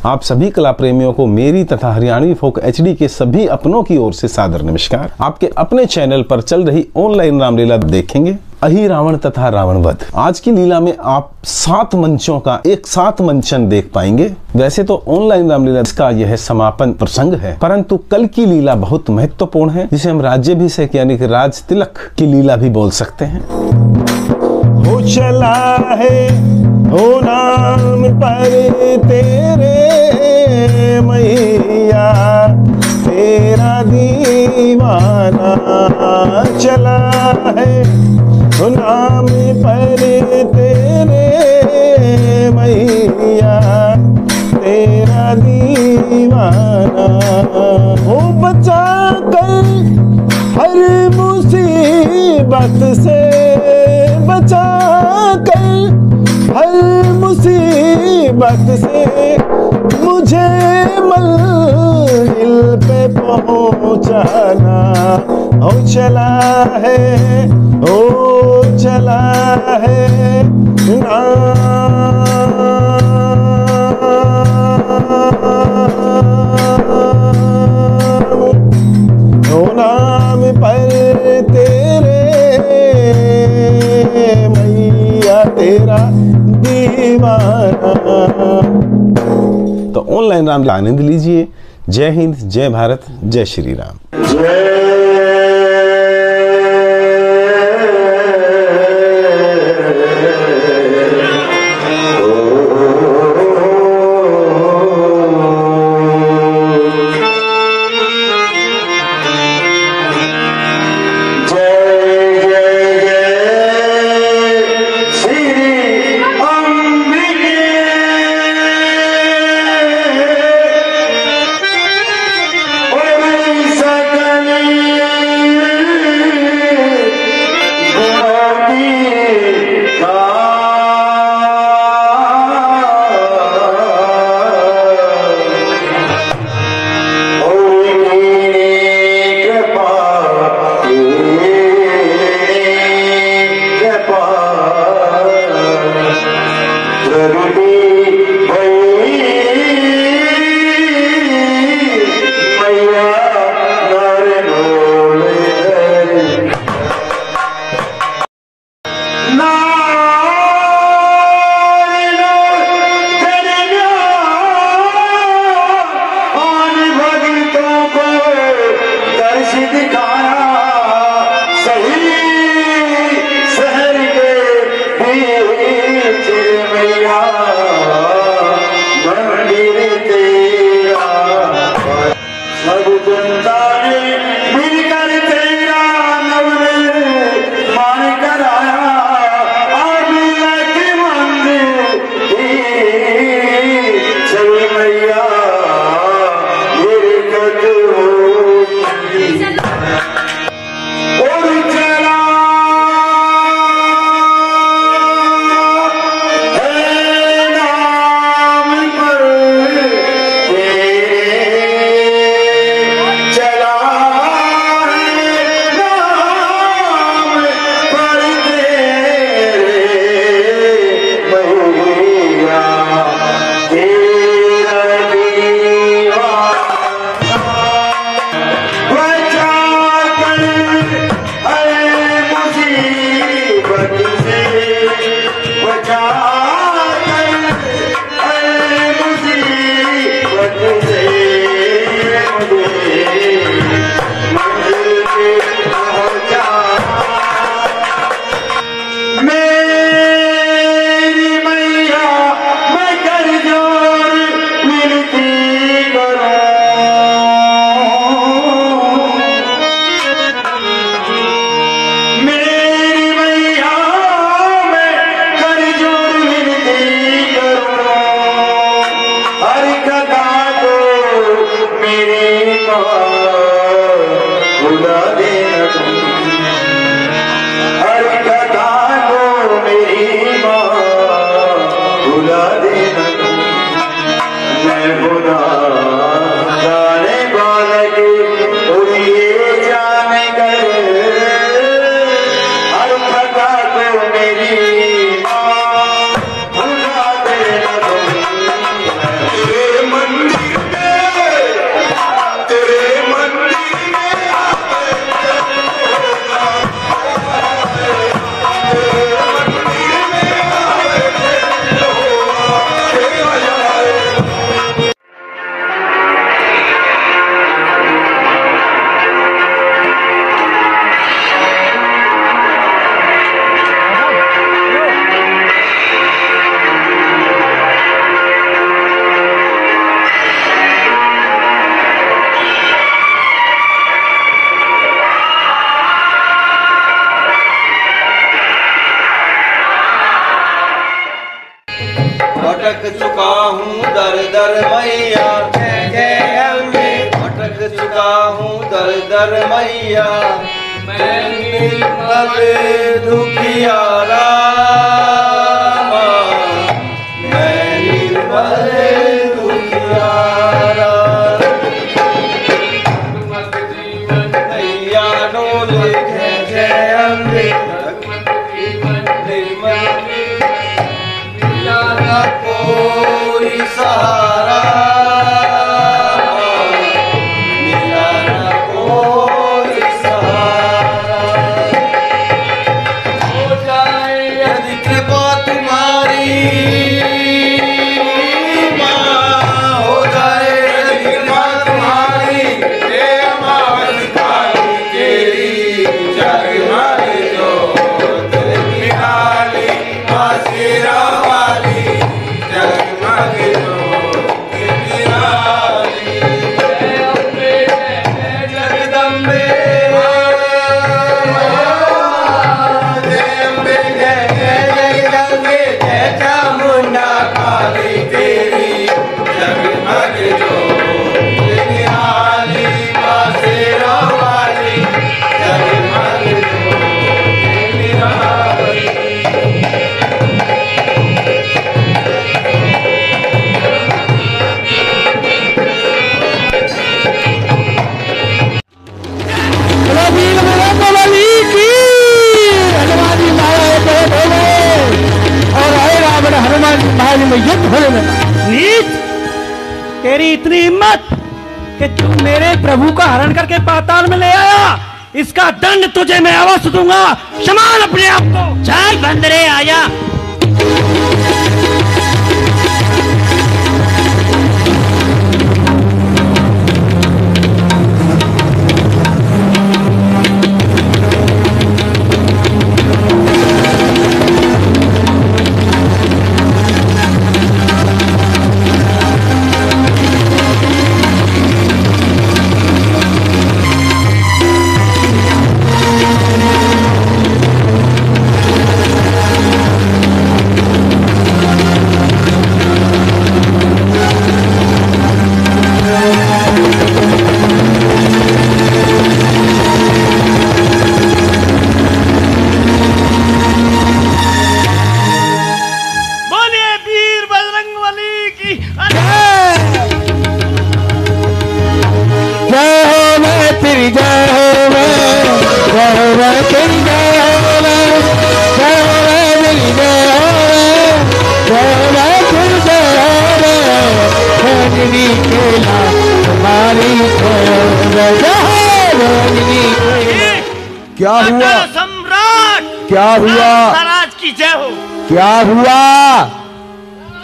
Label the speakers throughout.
Speaker 1: आप सभी कला प्रेमियों को मेरी तथा हरियाणवी फोक एचडी के सभी अपनों की ओर से सादर नमस्कार। आपके अपने चैनल पर चल रही ऑनलाइन रामलीला देखेंगे, अहि रावण तथा रावण वध। आज की लीला में आप 7 मंचों का एक साथ मंचन देख पाएंगे। वैसे तो ऑनलाइन रामलीला का यह समापन प्रसंग है, परंतु कल की लीला बहुत महत्वपूर्ण है, जिसे हम राज्याभिषेक यानी कि राज तिलक की लीला भी बोल सकते हैं।
Speaker 2: हो चला है हो नाम पर तेरे मैया, तेरा दीवाना चला है हो नाम पर तेरे मैया, तेरा दीवाना। हो बचा कर हर मुसीबत से, बचा कर हर मुसीबत से, मुझे मंजिल पे पहुंचाना। हो चला है हो चला है नाम पर तेरे मैया, तेरा दीवाना।
Speaker 1: तो ऑनलाइन रामलीला आनंद लीजिए। जय हिंद, जय भारत, जय श्री राम।
Speaker 3: दर मैया, जय जय अम्बे। भटक चुका हूँ दर दर मैया, मैं निर्बल दुखियारा, मैं निर्बल दुखियारा। नैया डोले जय जय अम्बे, मिला न कोई सहारा, मिला न कोई सहारा। हो जाए यदि कृपा तुम्हारी माँ, हो जाए यदि कृपा तुम्हारी, हे अमावस काली तेरी जगमग ज्योत निराली, माँ शेरा वाली जगमग ज्योत निराली। जय अम्बे जय जगदम्बे, जय अम्बे जय जगदम्बे, जय चामुंडा काली तेरी जगमग ज्योत निराली, माँ शेरा वाली जगमग ज्योत निराली।
Speaker 4: नीच, तेरी इतनी हिम्मत कि तू मेरे प्रभु का हरण करके पाताल में ले आया, इसका दंड तुझे मैं अवश्य दूंगा। संभाल अपने आप को। चल बंदरे आया।
Speaker 2: क्या हुआ
Speaker 4: सम्राट?
Speaker 2: क्या हुआ?
Speaker 4: महाराज की जय हो।
Speaker 2: क्या हुआ?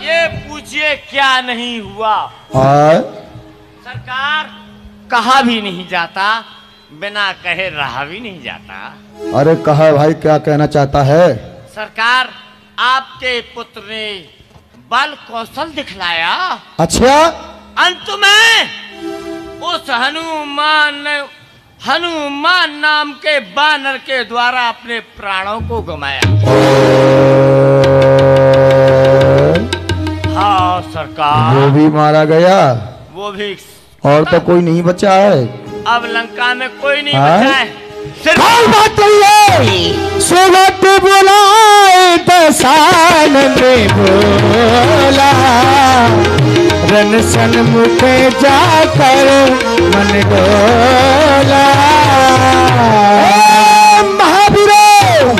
Speaker 4: ये पूछिए क्या नहीं हुआ। सरकार, कहा भी नहीं जाता, बिना कहे रहा भी नहीं जाता।
Speaker 2: अरे कहा भाई, क्या कहना चाहता है?
Speaker 4: सरकार, आपके पुत्र ने बल कौशल दिखलाया।
Speaker 2: अच्छा,
Speaker 4: अंत में उस हनुमान नाम के बानर के द्वारा अपने प्राणों को गंवाया। हाँ सरकार,
Speaker 2: वो भी मारा गया,
Speaker 4: वो भी।
Speaker 2: और तो कोई नहीं बचा है।
Speaker 4: अब लंका में कोई नहीं बचा है। सिर्फ
Speaker 2: बात है सुबह बुलाए दसानंद बोला, रन सन्मुख जाकर मन डोला। महावीरों,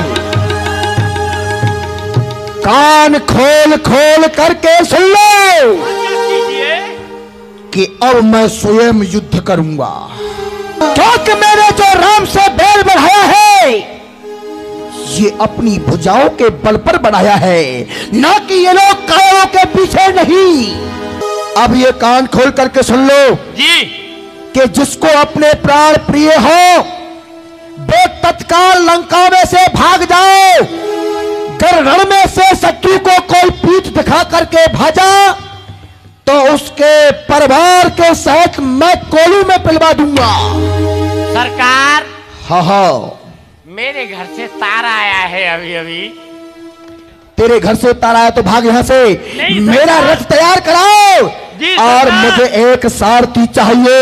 Speaker 2: कान खोल खोल करके सुन लो कि अब मैं स्वयं युद्ध करूंगा, क्योंकि मैंने जो राम से बैल बढ़ाया है, ये अपनी भुजाओं के बल पर बढ़ाया है, ना कि ये लोग कायों के पीछे नहीं। अब ये कान खोल करके सुन लो
Speaker 4: जी
Speaker 2: कि जिसको अपने प्राण प्रिय हो, वे तत्काल लंका में से भाग जाओ। अगर रण में से शत्रु को कोई पीठ दिखा करके भाजा तो उसके परिवार के सहित मैं कोलू में पिलवा दूंगा।
Speaker 4: सरकार,
Speaker 2: हाँ,
Speaker 4: मेरे घर से तारा आया है अभी अभी।
Speaker 2: तेरे घर से तारा आया तो भाग यहाँ से। मेरा रथ तैयार कराओ, और मुझे एक सारथी चाहिए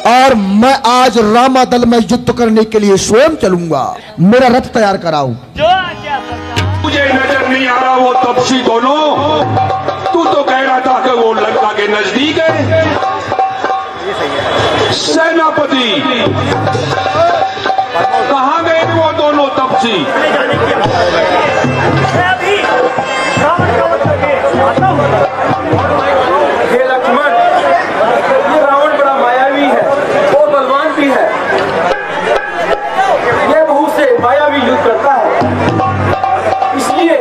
Speaker 2: और मैं आज रामादल में युद्ध करने के लिए स्वयं चलूंगा। मेरा रथ तैयार कराओ।
Speaker 5: मुझे नजर नहीं आ रहा वो तपसी दोनों। तू तो कह रहा था कि वो लंका के नजदीक है। सेनापति कहाँ गए वो दोनों तपसी?
Speaker 6: ये लक्ष्मण, ये रावण बड़ा मायावी है और बलवान भी है। ये बहुत से मायावी युद्ध करता है, इसलिए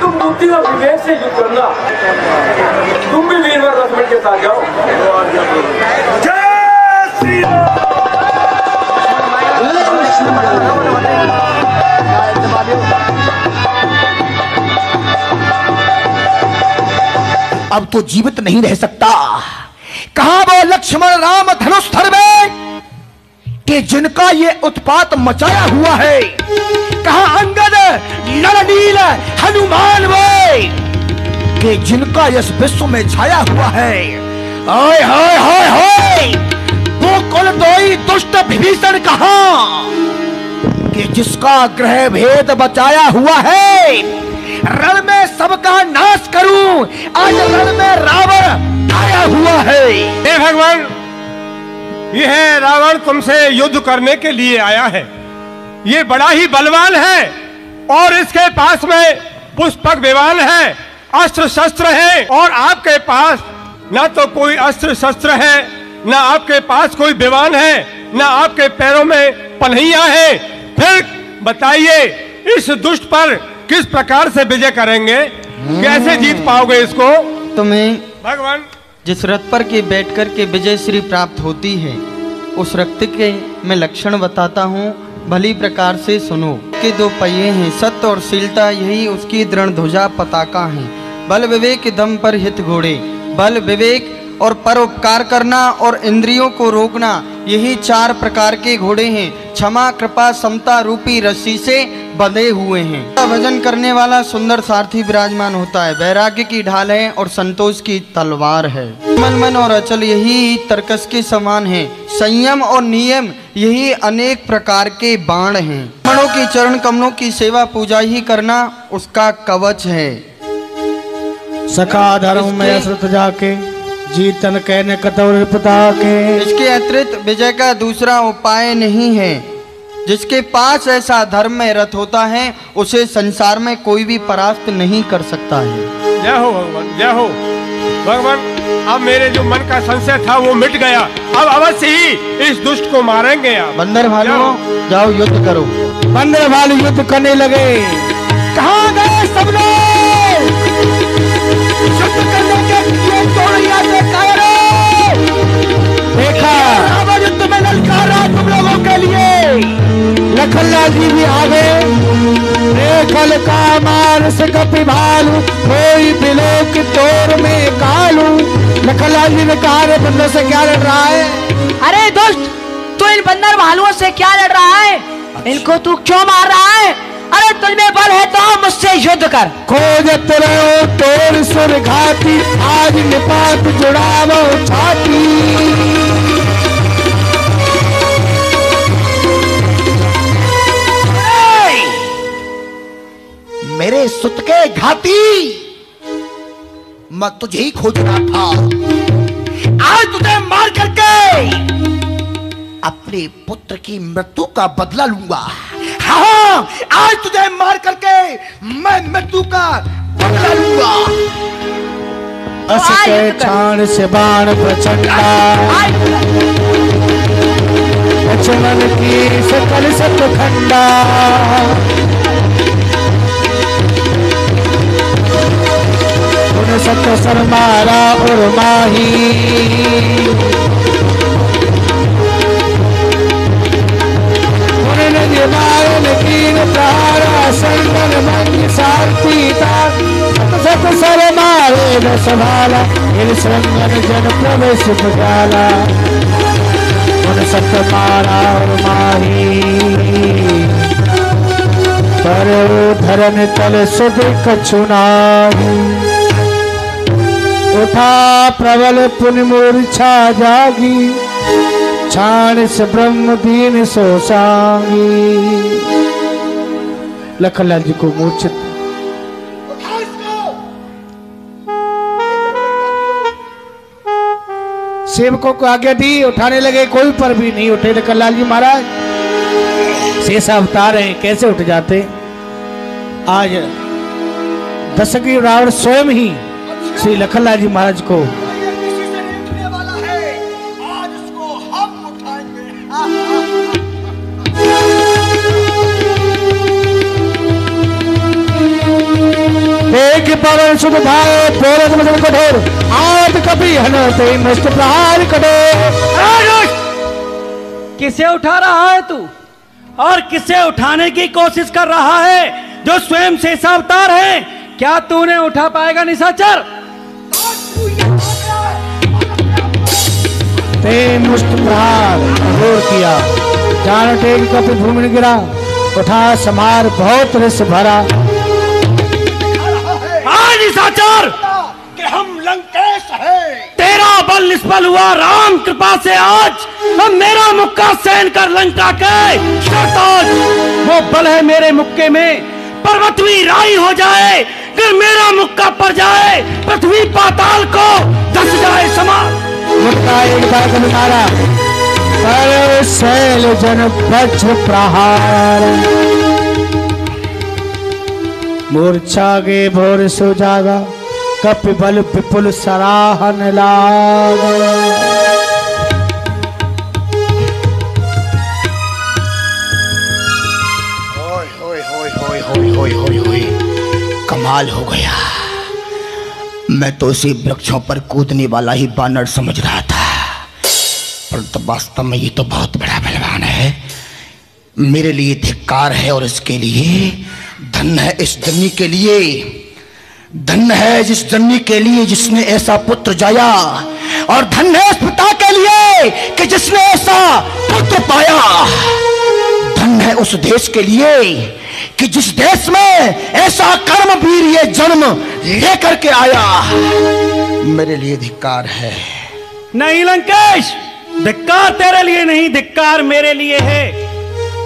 Speaker 6: तुम बुद्धि और विवेक से युद्ध करना। तुम भी वीरवर लक्ष्मण के साथ जाओ। जय श्री राम।
Speaker 2: अब तो जीवित नहीं रह सकता। कहां वो लक्ष्मण राम धनुष धर में कि जिनका ये उत्पात मचाया हुआ है? कहां अंगद नरनील हनुमान वे कि जिनका इस विश्व में छाया हुआ है? हाय हाय हाय हाय, वो कुलद्रोही दुष्ट विभीषण कहां कि जिसका ग्रह भेद बचाया हुआ है? रण में सबका नाश करूं, आज रण में रावण आया हुआ है।
Speaker 7: हे भगवान, यह रावण तुमसे युद्ध करने के लिए आया है। ये बड़ा ही बलवान है और इसके पास में पुष्पक विमान है, अस्त्र शस्त्र है, और आपके पास ना तो कोई अस्त्र शस्त्र है, ना आपके पास कोई विमान है, ना आपके पैरों में पनहिया है। फिर बताइए इस दुष्ट पर किस प्रकार से विजय करेंगे? कैसे जीत पाओगे इसको?
Speaker 8: तुम्हें
Speaker 7: भगवान
Speaker 8: जिस रथ पर के बैठकर के विजय श्री प्राप्त होती है, उस रथ के मैं लक्षण बताता हूँ, भली प्रकार से सुनो। के दो पहिए हैं, सत्य और शीलता, यही उसकी दृढ़ ध्वजा पताका है। बल विवेक दम पर हित घोड़े, बल विवेक और परोपकार करना और इंद्रियों को रोकना, यही चार प्रकार के घोड़े हैं। क्षमा कृपा समता रूपी रस्सी से बंधे हुए हैं। भजन करने वाला सुंदर सारथी विराजमान होता है। वैराग्य की ढाल है और संतोष की तलवार है। मन मन और अचल यही तर्कस के समान है। संयम और नियम यही अनेक प्रकार के बाण हैं। मणों की चरण कमलों की सेवा पूजा ही करना उसका कवच है।
Speaker 2: सखा धर्म में असरत जाके जीतन कहने कतौर पता के।
Speaker 8: इसके अतिरिक्त विजय का दूसरा उपाय नहीं है। जिसके पास ऐसा धर्म में रथ होता है उसे संसार में कोई भी परास्त नहीं कर सकता है।
Speaker 7: जय हो भगवान, जय हो भगवान। अब मेरे जो मन का संशय था वो मिट गया। अब अवश्य ही इस दुष्ट को मारेंगे आप।
Speaker 8: बंदर भालू जाओ युद्ध करो।
Speaker 2: बंदर भालू युद्ध करने लगे। कहां गए सब लोग? युद्ध करने के लिए तोड़िया से कायरो। देखा रावण युद्ध में ललकारा तुम लोगों के लिए। लखनलाल जी भी आ गए। रेखल का मानस कपि भालू, कोई बिलो की तोर में कालू। लखनलाल जी ने कहा, रे बंदर से क्या लड़ रहा है?
Speaker 9: अरे दुष्ट, तू इन बंदर भालुओं से क्या लड़ रहा है? इनको तू क्यों मार रहा है? अरे तुझमें बल है तो मुझसे युद्ध कर।
Speaker 2: खोजत रहो तोर सुर घाटी, आज निपात जुड़ावो छाती। मेरे सुत के घाती, मैं तुझे ही खोज रहा था। आज तुझे मार करके अपने पुत्र की मृत्यु का बदला लूंगा। हाँ, आज तुझे मार करके मैं मृत्यु का बदला लूंगा। असके छाण से बाण प्रचंडा, लक्ष्मण की सकल सतखंडा। सत सर मारा और माही, संगन मंग सारथी सत सर मारे न संभाला, संगन जन प्रवेश भगाला। सत मारा और माही, पर धरन तल सुध कछु नाही। उठा प्रबल पुनि मूर्छा जागी, छाण से ब्रह्म दीन सो सांगी। लखनलाल जी को मूर्छित सेवकों को आज्ञा दी, उठाने लगे, कोई पर भी नहीं उठे। लखनलाल जी महाराज शेष अवतार हैं, कैसे उठ जाते। आज दशग्रीव रावण स्वयं ही श्री लखनलाल जी महाराज को देख पवन सुध भाए पोरक मजल कठोर, आज कभी हनते मुष्ट प्रहार कठोर।
Speaker 4: किसे उठा रहा है तू, और किसे उठाने की कोशिश कर रहा है जो स्वयं शेषावतार है? क्या तूने उठा पाएगा निशाचर?
Speaker 2: ते मुष्ट प्रहार कठोर किया, जान टेक कपि भूमि में गिरा, उठा समार बहुत रस भरा।
Speaker 4: निशाचर
Speaker 2: कि हम लंकेश हैं,
Speaker 4: तेरा बल निष्फल हुआ, राम कृपा से आज हम मेरा मुक्का सहन कर लंका के शताज। वो बल है मेरे मुक्के में, पर्वत भी राई हो जाए, अगर मेरा मुक्का पड़ जाए, पृथ्वी पाताल को धस जाए समान।
Speaker 2: मुक्का एक बार मारा, पर शैल जन वज्र प्रहार। मूर्छा गे भोर सो जागा, कपि बल विपुल सराहन लागा।
Speaker 10: कमाल हो गया। मैं तो उसी वृक्षों पर कूदने वाला ही बानर समझ रहा था, परंतु वास्तव में ये तो बहुत बड़ा बलवान है। मेरे लिए धिक्कार है, और इसके लिए धन्य है इस जन्नी के लिए, धन्य है जिस जन्नी के लिए जिसने ऐसा पुत्र जाया, और धन्य है इस पिता के लिए कि जिसने ऐसा पुत्र पाया। धन्य है उस देश के लिए कि जिस देश में ऐसा कर्म वीर ये जन्म लेकर के आया। मेरे लिए धिक्कार है।
Speaker 4: नहीं लंकेश, धिक्कार तेरे लिए नहीं, धिक्कार मेरे लिए है।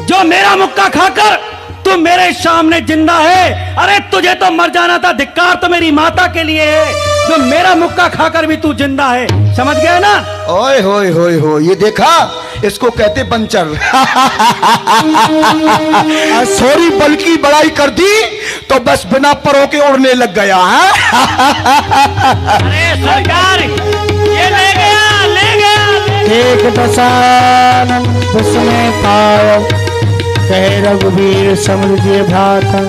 Speaker 4: जो मेरा मुक्का खाकर तू मेरे सामने जिंदा है, अरे तुझे तो मर जाना था। धिक्कार तो मेरी माता के लिए है, जो मेरा मुक्का खाकर भी तू जिंदा है। समझ गया ना?
Speaker 10: ओए होए होए हो, ये देखा, इसको कहते पंचर। सॉरी, बल की बड़ाई कर दी तो बस बिना परों के उड़ने लग गया है।
Speaker 4: अरे सरकार, ये ले गया, ले गया।
Speaker 2: एक दशानन दुश्मने पायो, कहे रघुवीर समझिए भ्राता।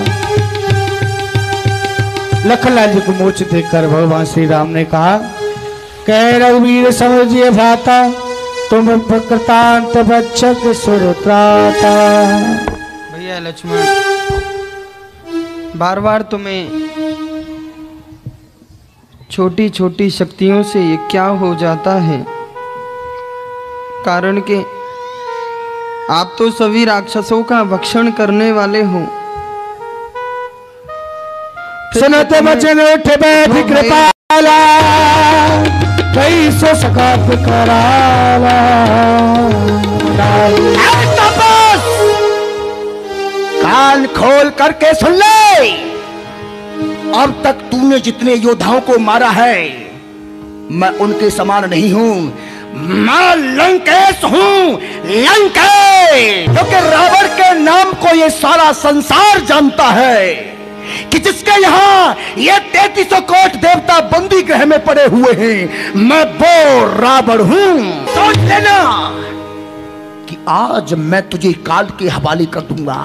Speaker 2: लखनलाल जी को मूर्छित देखकर भगवान श्री राम ने कहा, कहे रघुवीर समझिए भ्राता, तुम प्रकृतांत भक्षक सुरत्राता।
Speaker 8: भैया लक्ष्मण, बार बार तुम्हें छोटी छोटी शक्तियों से ये क्या हो जाता है? कारण कि आप तो सभी राक्षसों का भक्षण करने वाले हो।
Speaker 2: सुनते वचन उठ बैठ कृपाला, कैसे सकात कराला।
Speaker 10: कान खोल करके सुन ले, अब तक तूने जितने योद्धाओं को मारा है, मैं उनके समान नहीं हूं। मैं लंकेश हूं, लंकेश, क्योंकि रावण के नाम को ये सारा संसार जानता है कि जिसके यहाँ ये 3300 कोट देवता बंदी गृह में पड़े हुए हैं, मैं वो रावण हूं। सोच लेना कि आज मैं तुझे काल के हवाले कर दूंगा।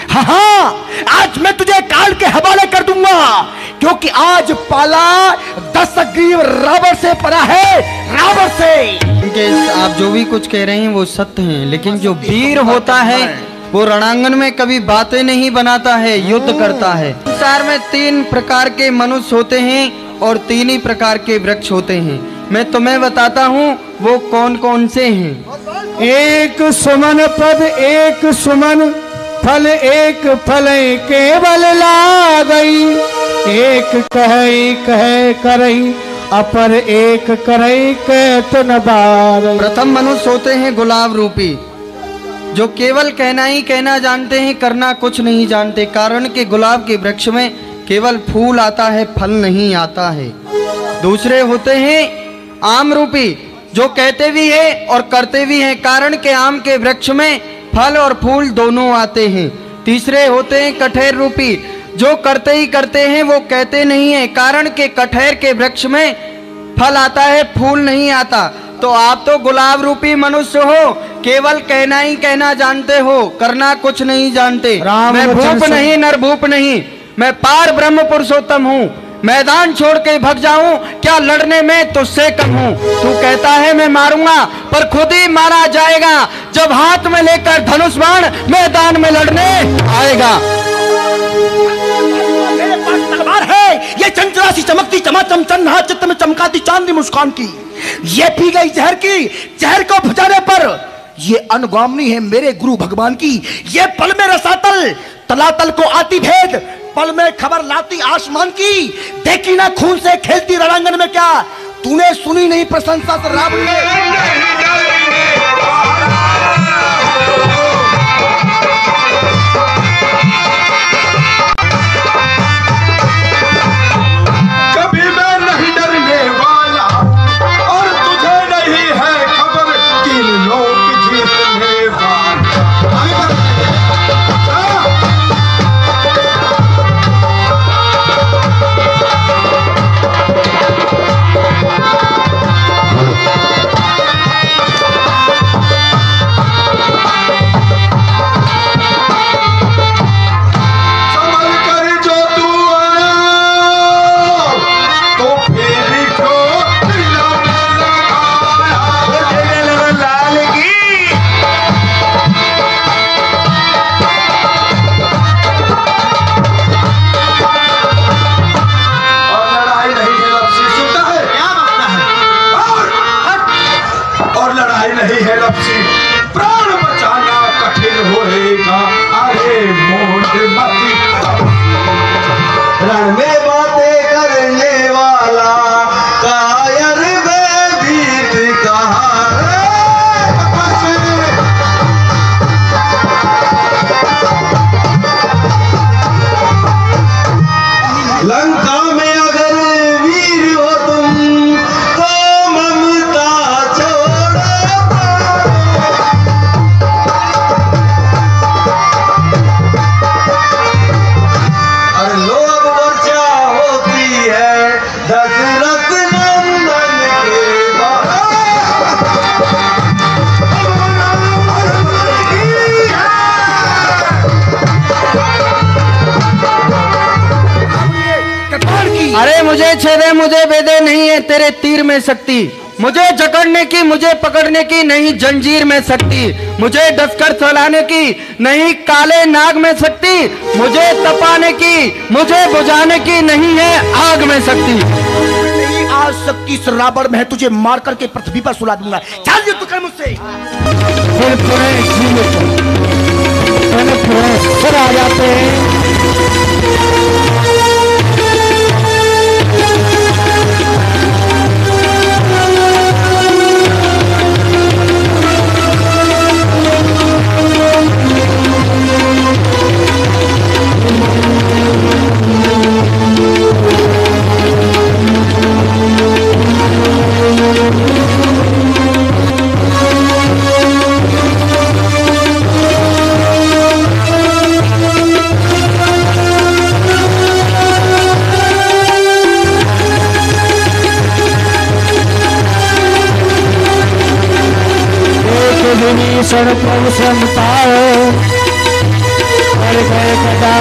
Speaker 10: हाँ, आज मैं तुझे काल के हवाले कर दूंगा, क्योंकि आज पाला दशग्रीव रावण से पड़ा है, रावण से।
Speaker 8: आप जो भी कुछ कह रहे हैं वो सत्य है, लेकिन जो वीर होता है वो रणांगन में कभी बातें नहीं बनाता है, युद्ध करता है। संसार में 3 प्रकार के मनुष्य होते हैं और 3 ही प्रकार के वृक्ष होते हैं। मैं तुम्हें बताता हूँ वो कौन कौन से हैं।
Speaker 2: एक सुमन पद, एक सुमन फल, एक फल केवल लागई, एक कहे कहे करई अपर एक करई के तन बार।
Speaker 8: प्रथम मनुष्य होते हैं गुलाब रूपी, जो केवल कहना ही कहना जानते हैं, करना कुछ नहीं जानते। कारण कि गुलाब के वृक्ष में केवल फूल आता है, फल नहीं आता है। दूसरे होते हैं आम रूपी, जो कहते भी हैं और करते भी हैं। कारण के आम के वृक्ष में फल और फूल दोनों आते हैं। तीसरे होते हैं कठेर रूपी, जो करते ही करते हैं, वो कहते नहीं है। कारण के कठेर के वृक्ष में फल आता है, फूल नहीं आता। तो आप तो गुलाब रूपी मनुष्य हो, केवल कहना ही कहना जानते हो, करना कुछ नहीं जानते। मैं भूप नहीं, नरभूप नहीं, मैं पार ब्रह्म पुरुषोत्तम हूँ। मैदान छोड़ के भग जाऊं, क्या लड़ने में तुझसे कम हूं। तू कहता है मैं मारूंगा, पर खुद ही मारा जाएगा जब हाथ में लेकर धनुष बाण मैदान में लड़ने आएगा।
Speaker 2: मेरे पास तलवार है, ये चंचला सी चमकती चमाचम चन्हा चित्त में चमकाती चांदनी मुस्कान की। ये पी गई जहर की, जहर को बुझाने पर ये अनुगामी है मेरे गुरु भगवान की। ये पल में रसातल, तलातल को आती भेद, पल में खबर लाती आसमान की। देखी ना खून से खेलती रणांगन में क्या, तूने सुनी नहीं प्रशंसा से रावण ने।
Speaker 5: कभी मैं नहीं डरने वाला, और तुझे नहीं है खबर किन लोग जीतने वाला। प्राण बचाना कठिन होएगा, अरे मोट मती रण में बातें करने वाला कायर गीत कहा। लंका में अगर वीर हो तुम तो ममता छोड़ो। लोग वर्षा होती है दशरथ नंदन के
Speaker 8: अरे मुझे छेदे मुझे बेदे, नहीं है तेरे तीर में शक्ति। मुझे जकड़ने की, मुझे पकड़ने की नहीं जंजीर में शक्ति। मुझे डसकर चलाने की नहीं काले नाग में शक्ति। मुझे तपाने की, मुझे बुझाने की नहीं है आग में शक्ति।
Speaker 2: आज शक्ति रावण में है, तुझे मार करके पृथ्वी पर सुला दूंगा। चल युद्ध कर मुझसे। फिर आ जाते हैं। विभीषण प्रभु संताओ, गए कदा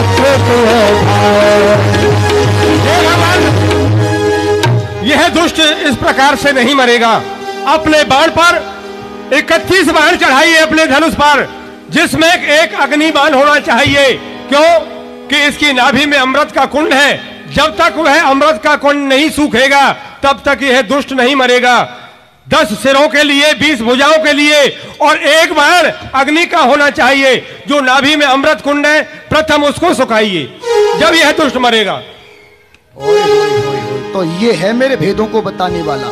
Speaker 7: यह दुष्ट इस प्रकार से नहीं मरेगा। अपने बाण पर 31 बाण चढ़ाइए अपने धनुष पर, जिसमें एक अग्नि बाण होना चाहिए। क्यों कि इसकी नाभि में अमृत का कुंड है। जब तक वह अमृत का कुंड नहीं सूखेगा तब तक यह दुष्ट नहीं मरेगा। 10 सिरों के लिए, 20 भुजाओं के लिए और एक बाण अग्नि का होना चाहिए। जो नाभि में अमृत कुंड है प्रथम उसको सुखाइए, जब यह दुष्ट मरेगा।
Speaker 2: ओए ओए ओए ओए।
Speaker 10: तो ये है मेरे भेदों को बताने वाला।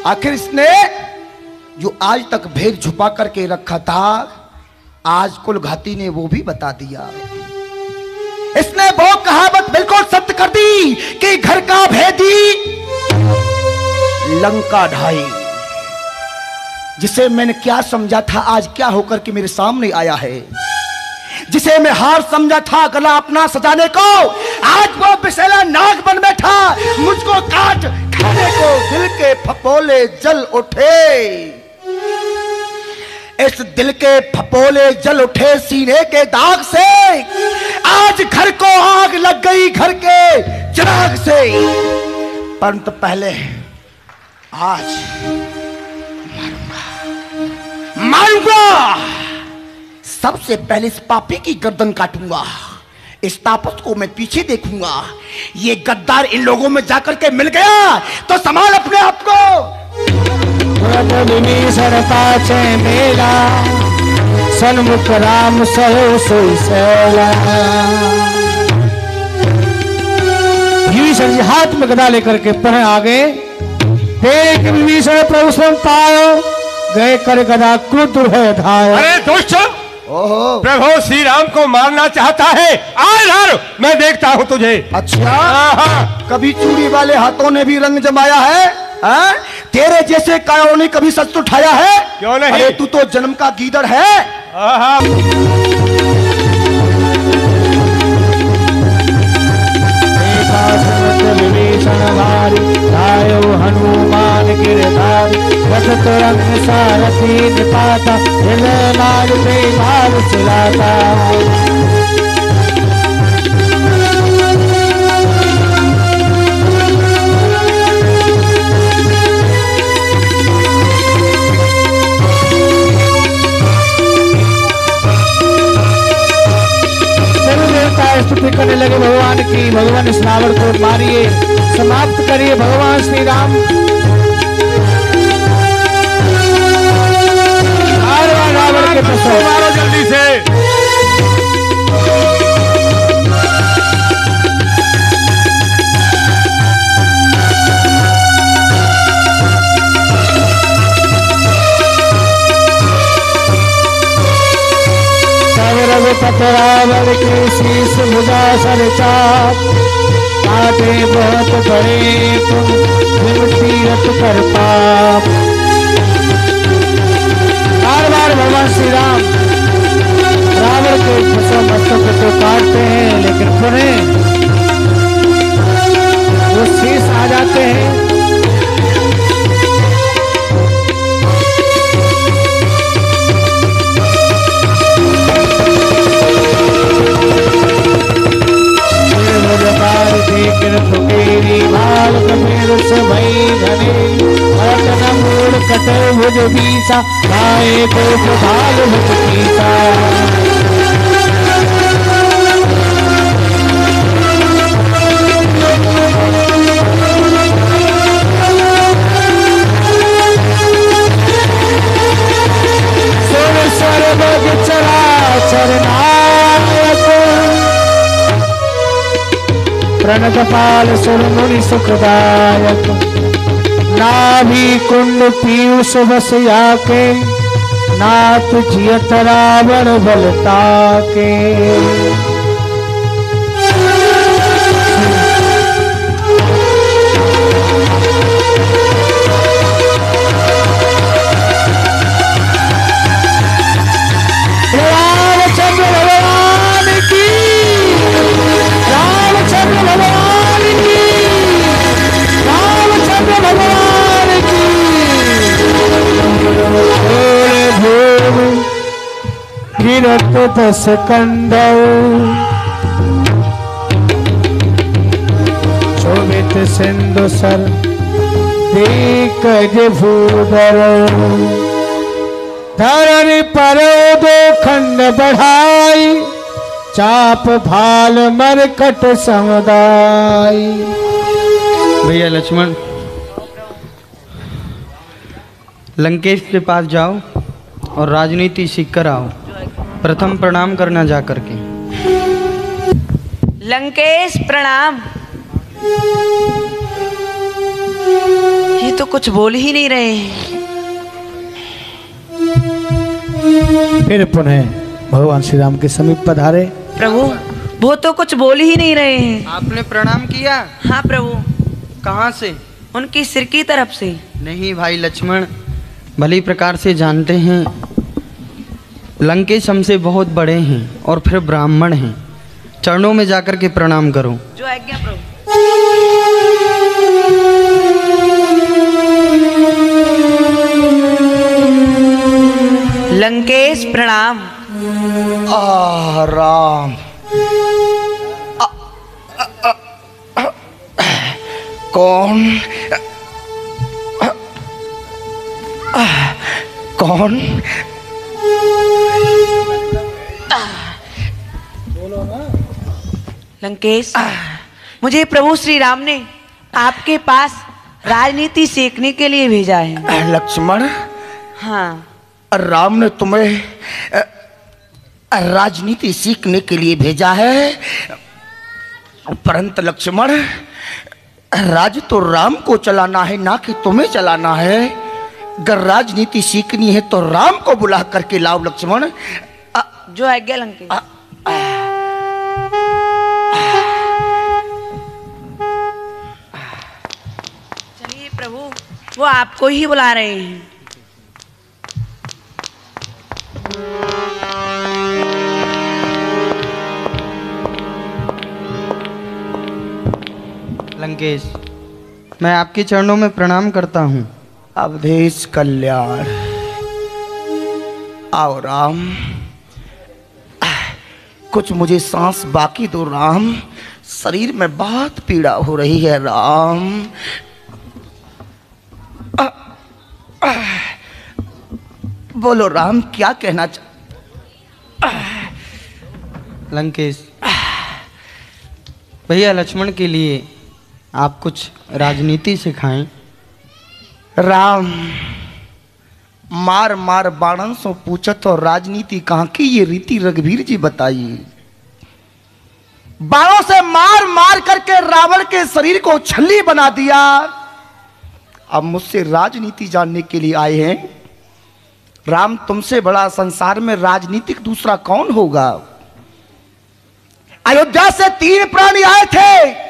Speaker 10: आखिर इसने जो आज तक भेद छुपा करके रखा था, आज कुलघाती ने वो भी बता दिया। इसने वो कहावत बिल्कुल सत्य कर दी कि घर का भेदी लंका ढाई। जिसे मैंने क्या समझा था, आज क्या होकर के मेरे सामने आया है। जिसे मैं हार समझा था गला अपना सजाने को, आज वो विषैला नाग बन बैठा मुझको काट खाने को। दिल के फपोले जल उठे, इस दिल के फपोले जल उठे सीने के दाग से। आज घर को आग लग गई घर के चिराग से। परंतु पहले आज मारूंगा। सबसे पहले इस पापी की गर्दन काटूंगा। इस तापस को मैं पीछे देखूंगा। ये गद्दार इन लोगों में जाकर के मिल गया तो संभाल अपने आप को।
Speaker 2: पाचे मेला सन्मुख राम सहो सोई सैला। विभीषण जी हाथ में गदा लेकर के पढ़े आगे। देख विभीषण प्रभु स्वयं पायो, गए कर गदा क्रुद्ध है धायो।
Speaker 7: अरे दुष्ट, प्रभु श्री राम को मारना चाहता है। आज मैं देखता हूँ तुझे।
Speaker 10: अच्छा, कभी चूड़ी वाले हाथों ने भी रंग जमाया है? तेरे जैसे कायों ने कभी सच उठाया है?
Speaker 7: क्यों नहीं?
Speaker 10: अरे तू तो जन्म का गीदड़ है।
Speaker 2: विभीषण भारी लायो हनुमान गिरधारी। रथ रंग सारथी निपाता, हृदय मार पे भार चिलाता। स्तुति करने लगे भगवान की। भगवान इस रावण को मारिए, समाप्त करिए भगवान श्री राम। रावण के प्रसव
Speaker 7: मारो जल्दी से।
Speaker 2: रघुपत रावण के शीश भुजा सर चाप। काटे बहुत बड़े तुम तीरथ कर पाप। बार बार भगवान श्री राम रावण के मस्तक को काटते हैं, लेकिन पुनः वो शीश आ जाते हैं। कटे भुज बीसा आए को भाल भुजा। सर्वग चराचर नायक प्रणतपाल सुर मुनि सुखदायक। नाभि कुंड पीयूष बस आके, नाथ जियत रावण बलता के। रामचंद्र भगवान की, रामचंद्र भगवान की, रामचंद्र भगवान की। गिरत दस कंडव शोभित सिंधु सर देख भूधर। धरन पर दो खंड बढ़ाई, चाप भाल मरकट समुदाय।
Speaker 8: भैया लक्ष्मण, लंकेश के पास जाओ और राजनीति सीख कर आओ। प्रथम प्रणाम करना जा करके।
Speaker 9: लंकेश प्रणाम। ये तो कुछ बोल ही नहीं रहे हैं।
Speaker 2: फिर पुनः भगवान श्री राम के समीप पधारे।
Speaker 9: प्रभु वो तो कुछ बोल ही नहीं रहे हैं।
Speaker 8: आपने प्रणाम किया?
Speaker 9: हाँ प्रभु।
Speaker 8: कहाँ से?
Speaker 9: उनकी सिर की तरफ से।
Speaker 8: नहीं भाई लक्ष्मण, भली प्रकार से जानते हैं लंकेश हमसे बहुत बड़े हैं और फिर ब्राह्मण हैं। चरणों में जाकर के प्रणाम करो।
Speaker 9: जो आज्ञा प्रभु। लंकेश प्रणाम।
Speaker 10: राम कौन कौन?
Speaker 9: लंकेश, मुझे प्रभु श्री राम ने आपके पास राजनीति सीखने के लिए भेजा है।
Speaker 10: लक्ष्मण,
Speaker 9: हाँ,
Speaker 10: राम ने तुम्हें राजनीति सीखने के लिए भेजा है, परंतु लक्ष्मण राज तो राम को चलाना है, ना कि तुम्हें चलाना है। अगर राजनीति सीखनी है तो राम को बुला करके लाओ लक्ष्मण।
Speaker 9: जो आज्ञा लंकेश। चलिए प्रभु, वो आपको ही बुला रहे हैं।
Speaker 8: लंकेश, मैं आपके चरणों में प्रणाम करता हूँ।
Speaker 10: अवधेश कल्याण। आओ राम, कुछ मुझे सांस बाकी दो राम, शरीर में बहुत पीड़ा हो रही है राम। बोलो राम, क्या कहना
Speaker 8: लंकेश, भैया लक्ष्मण के लिए आप कुछ राजनीति सिखाएं।
Speaker 10: राम, मार मार बाणन सो पूछत और राजनीति कहाँ की, ये रीति रघुवीर जी बताइए। बाणों से मार मार करके रावण के शरीर को छल्ली बना दिया। अब मुझसे राजनीति जानने के लिए आए हैं। राम, तुमसे बड़ा संसार में राजनीतिक दूसरा कौन होगा? अयोध्या से 3 प्राणी आए थे,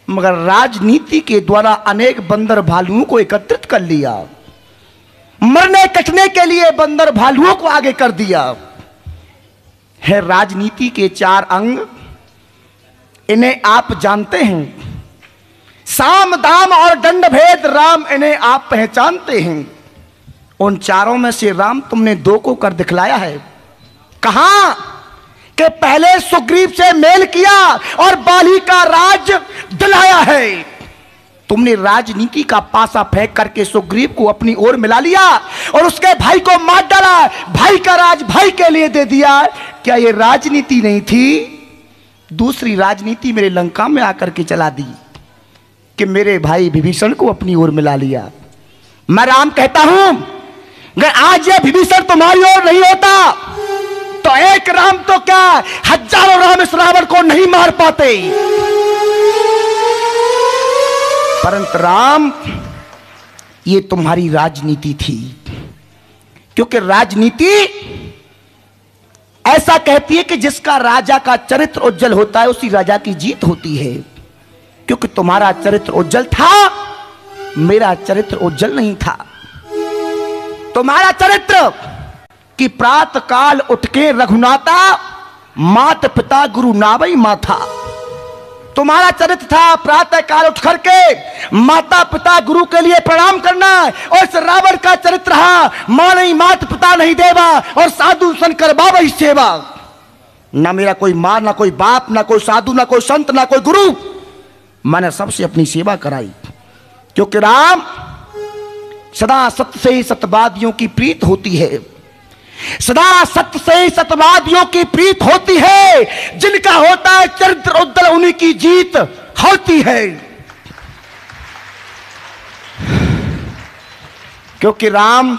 Speaker 10: मगर राजनीति के द्वारा अनेक बंदर भालुओं को एकत्रित कर लिया। मरने कटने के लिए बंदर भालुओं को आगे कर दिया है। राजनीति के 4 अंग, इन्हें आप जानते हैं। साम दाम और दंड भेद राम, इन्हें आप पहचानते हैं। उन चारों में से राम तुमने 2 को कर दिखलाया है। कहां कि पहले सुग्रीव से मेल किया और बाली का राज दिलाया है। तुमने राजनीति का पासा फेंक करके सुग्रीव को अपनी ओर मिला लिया और उसके भाई को मार डाला। भाई का राज भाई के लिए दे दिया। क्या यह राजनीति नहीं थी? दूसरी राजनीति मेरे लंका में आकर के चला दी कि मेरे भाई विभीषण को अपनी ओर मिला लिया। मैं राम कहता हूं, अगर आज यह विभीषण तुम्हारी ओर नहीं होता तो एक राम तो क्या, हजारों राम इस रावण को नहीं मार पाते। परंतु राम, ये तुम्हारी राजनीति थी, क्योंकि राजनीति ऐसा कहती है कि जिसका राजा का चरित्र उज्जवल होता है उसी राजा की जीत होती है। क्योंकि तुम्हारा चरित्र उज्जवल था, मेरा चरित्र उज्जवल नहीं था। तुम्हारा चरित्र कि प्रातः काल उठ के रघुनाथा, मात पिता गुरु नावई माथा। तुम्हारा चरित्र था प्रातः काल उठ करके माता पिता गुरु के लिए प्रणाम करना। और इस रावण का चरित्र रहा, मां नहीं मात पिता नहीं देवा और साधु सन कर बाबा ही सेवा। ना मेरा कोई मां, ना कोई बाप, ना कोई साधु, ना कोई संत, ना कोई गुरु। मैंने सबसे अपनी सेवा कराई, क्योंकि राम सदा सत्य से ही सत्यवादियों की प्रीत होती है। सदा सत्य से ही सत्यवादियों की प्रीत होती है। जिनका होता है चरित्र उज्जवल, उन्हीं की जीत होती है। क्योंकि राम,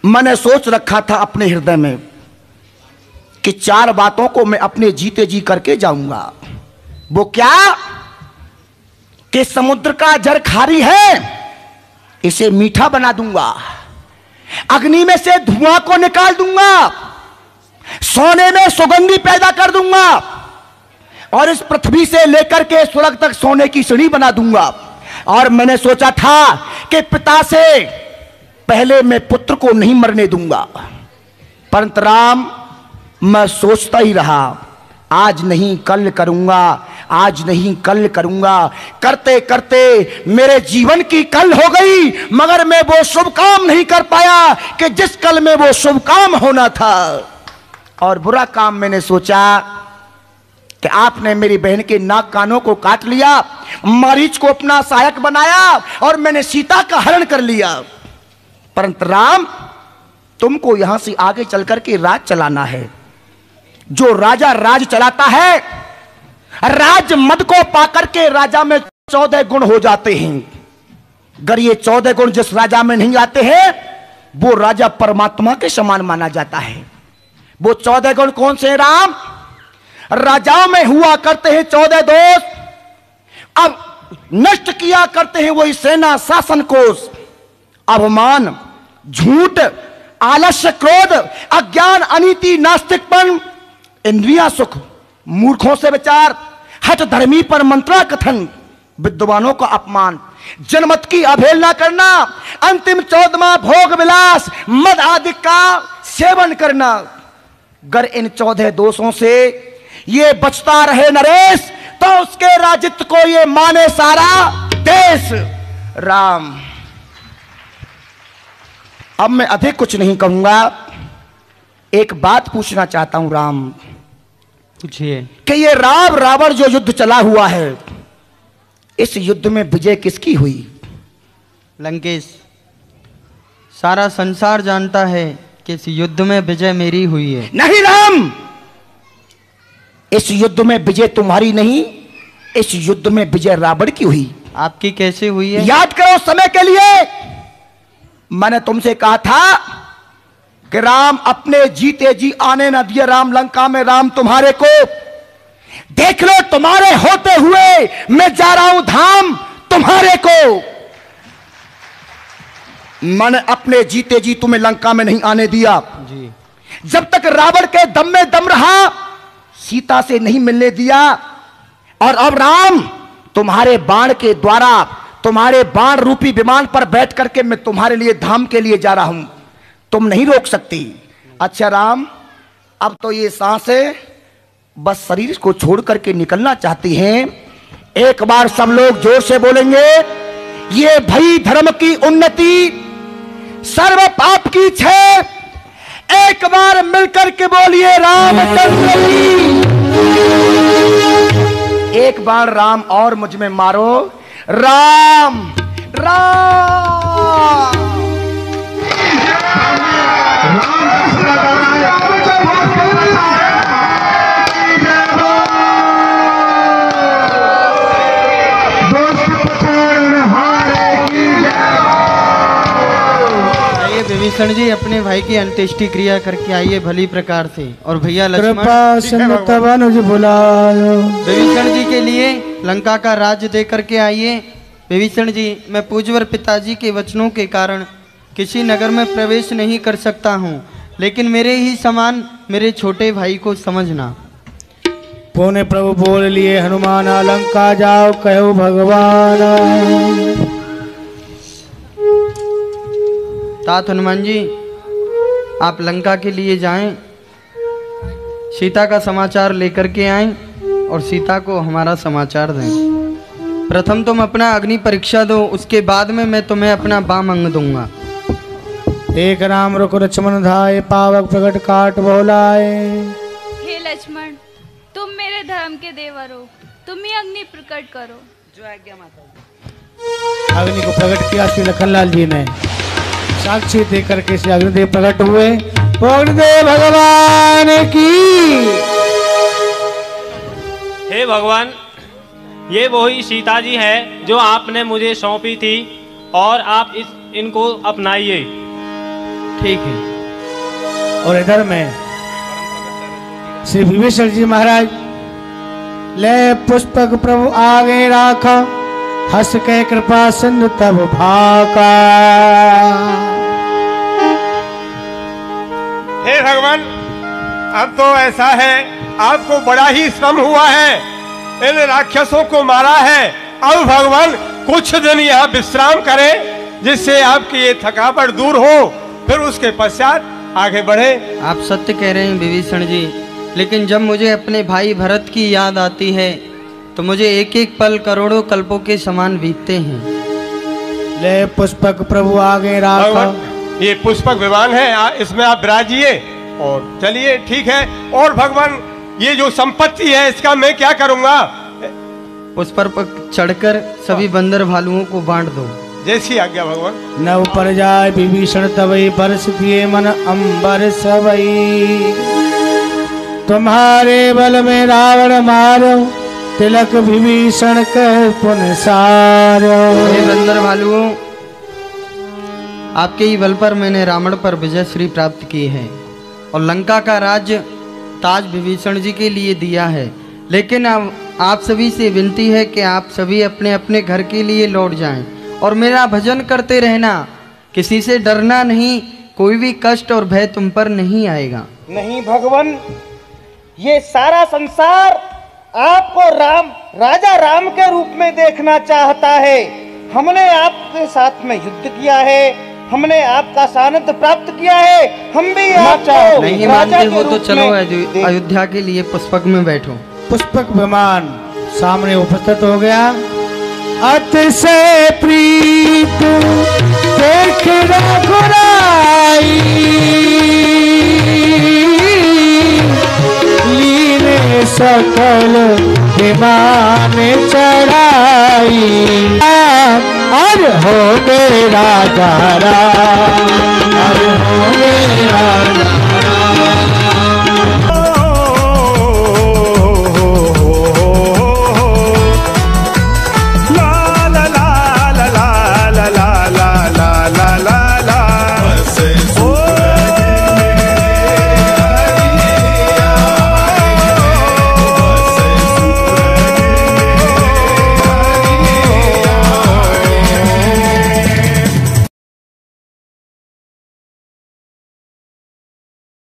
Speaker 10: मैंने सोच रखा था अपने हृदय में कि 4 बातों को मैं अपने जीते जी करके जाऊंगा। वो क्या कि समुद्र का जल खारी है, इसे मीठा बना दूंगा, अग्नि में से धुआं को निकाल दूंगा, सोने में सुगंधी पैदा कर दूंगा, और इस पृथ्वी से लेकर के स्वर्ग तक सोने की सीढ़ी बना दूंगा। और मैंने सोचा था कि पिता से पहले मैं पुत्र को नहीं मरने दूंगा, परंतु राम मैं सोचता ही रहा, आज नहीं कल करूंगा, आज नहीं कल करूंगा, करते करते मेरे जीवन की कल हो गई, मगर मैं वो शुभ काम नहीं कर पाया कि जिस कल में वो शुभ काम होना था। और बुरा काम मैंने सोचा कि आपने मेरी बहन के नाक कानों को काट लिया, मारीच को अपना सहायक बनाया, और मैंने सीता का हरण कर लिया। परंतु राम, तुमको यहां से आगे चलकर के राज चलाना है। जो राजा राज चलाता है, राज मद को पाकर के राजा में 14 गुण हो जाते हैं। अगर ये 14 गुण जिस राजा में नहीं आते हैं, वो राजा परमात्मा के समान माना जाता है। वो 14 गुण कौन से हैं राम? राजाओं में हुआ करते हैं 14 दोष, अब नष्ट किया करते हैं वही सेना शासन कोष। अवमान, झूठ, आलस्य, क्रोध, अज्ञान, अनीति, नास्तिकपन, इंद्रिया सुख, मूर्खों से विचार, हठ धर्मी पर मंत्रा कथन, विद्वानों का अपमान, जनमत की अवहेलना करना, अंतिम 14वां भोग विलास, मद आदि का सेवन करना। अगर इन 14 दोषों से ये बचता रहे नरेश, तो उसके राजित्व को ये माने सारा देश। राम, अब मैं अधिक कुछ नहीं कहूंगा, एक बात पूछना चाहता हूं राम।
Speaker 8: पूछिए।
Speaker 10: कि ये राम रावण जो युद्ध चला हुआ है, इस युद्ध में विजय किसकी हुई?
Speaker 8: लंकेश, सारा संसार जानता है कि इस युद्ध में विजय मेरी हुई है।
Speaker 10: नहीं राम, इस युद्ध में विजय तुम्हारी नहीं, इस युद्ध में विजय रावण की हुई।
Speaker 8: आपकी कैसे हुई है?
Speaker 10: याद करो समय के लिए मैंने तुमसे कहा था कि राम अपने जीते जी आने न दिए राम लंका में। राम तुम्हारे को देख लो, तुम्हारे होते हुए मैं जा रहा हूं धाम तुम्हारे को। मैंने अपने जीते जी तुम्हें लंका में नहीं आने दिया
Speaker 8: जी।
Speaker 10: जब तक रावण के दम में दम रहा, सीता से नहीं मिलने दिया। और अब राम, तुम्हारे बाण के द्वारा, तुम्हारे बाण रूपी विमान पर बैठ करके मैं तुम्हारे लिए धाम के लिए जा रहा हूं, तुम नहीं रोक सकती। अच्छा राम, अब तो ये सांसें बस शरीर को छोड़ करके निकलना चाहती हैं। एक बार सब लोग जोर से बोलेंगे, ये भई धर्म की उन्नति, सर्व पाप की क्षय। एक बार मिलकर के बोलिए रामचंद्र की। एक बार राम और मुझ में मारो, राम राम।
Speaker 8: विभीषण जी, अपने भाई की अंत्येष्टि क्रिया करके आइए भली प्रकार से। और भैया लक्ष्मण, विभीषण जी के लिए लंका का राज्य दे करके आइए। विभीषण जी, मैं पूज्यवर पिताजी के वचनों के कारण किसी नगर में प्रवेश नहीं कर सकता हूँ, लेकिन मेरे ही समान मेरे छोटे भाई को समझना।
Speaker 4: पुण्य प्रभु बोल लिए हनुमान, लंका जाओ कहो भगवान।
Speaker 8: तात हनुमान जी, आप लंका के लिए जाएं, सीता का समाचार लेकर के आएं और सीता को हमारा समाचार दें। प्रथम तुम अपना अग्नि परीक्षा दो, उसके बाद में मैं तुम्हें अपना बाम अंग दूंगा।
Speaker 4: एक राम रुक लक्ष्मण धाये, पावक प्रकट काट बोलाए।
Speaker 11: हे लक्ष्मण, तुम मेरे धर्म के देवर हो, तुम ही अग्नि प्रकट करो। जो आज्ञा माता।
Speaker 4: अग्नि को प्रकट किया श्री लखनलाल जी ने, साक्षी देकर के श्री अग्निदेव प्रकट हुए। अग्निदेव भगवान की।
Speaker 12: हे भगवान, ये वही सीता जी है जो आपने मुझे सौंपी थी, और आप इनको अपनाइए।
Speaker 8: ठीक है।
Speaker 4: और इधर में श्री विभीषण जी महाराज, ले पुष्पक प्रभु आगे राखा, हंस के कृपा सिंधु तब भाका।
Speaker 7: हे भगवान, अब तो ऐसा है, आपको बड़ा ही श्रम हुआ है, इन राक्षसों को मारा है। अब भगवान कुछ दिन यहाँ विश्राम करें, जिससे आपकी ये थकावट दूर हो, फिर उसके पश्चात आगे बढ़े।
Speaker 8: आप सत्य कह रहे हैं विभीषण जी, लेकिन जब मुझे अपने भाई भरत की याद आती है तो मुझे एक एक पल करोड़ों कल्पों के समान बीतते हैं।
Speaker 4: ले पुष्पक प्रभु आगे राखा।
Speaker 7: ये पुष्पक विमान है, इसमें आप विराजिए और चलिए, ठीक है। और भगवान ये जो संपत्ति है इसका मैं क्या करूंगा?
Speaker 8: उस पर चढ़कर सभी बंदर भालुओं को बांट दो।
Speaker 7: जैसी आज्ञा भगवान।
Speaker 4: नव पर जाय विभीषण तवई, बरस दिए मन अंबर सबई। तुम्हारे बल में रावण मारो, तिलक विभीषण कह पुन सारो।
Speaker 8: हे बंदर भालुओं, आपके ही बल पर मैंने रावण पर विजय श्री प्राप्त की है और लंका का राज्य ताज विभीषण जी के लिए दिया है। लेकिन अब आप सभी से विनती है कि आप सभी अपने अपने घर के लिए लौट जाएं और मेरा भजन करते रहना। किसी से डरना नहीं, कोई भी कष्ट और भय तुम पर नहीं आएगा।
Speaker 13: नहीं भगवान, ये सारा संसार आपको राजा राम के रूप में देखना चाहता है। हमने आपके साथ में युद्ध किया है, हमने आपका सानिध्य प्राप्त किया है, हम भी आपको
Speaker 8: नहीं मानते हो तो चलो अयोध्या के लिए पुष्पक में बैठो।
Speaker 4: पुष्पक विमान सामने उपस्थित हो गया। अतिशय प्रीत देख रघुराई, लीने सकल विमान चढ़ाई। और हो मेरा राजा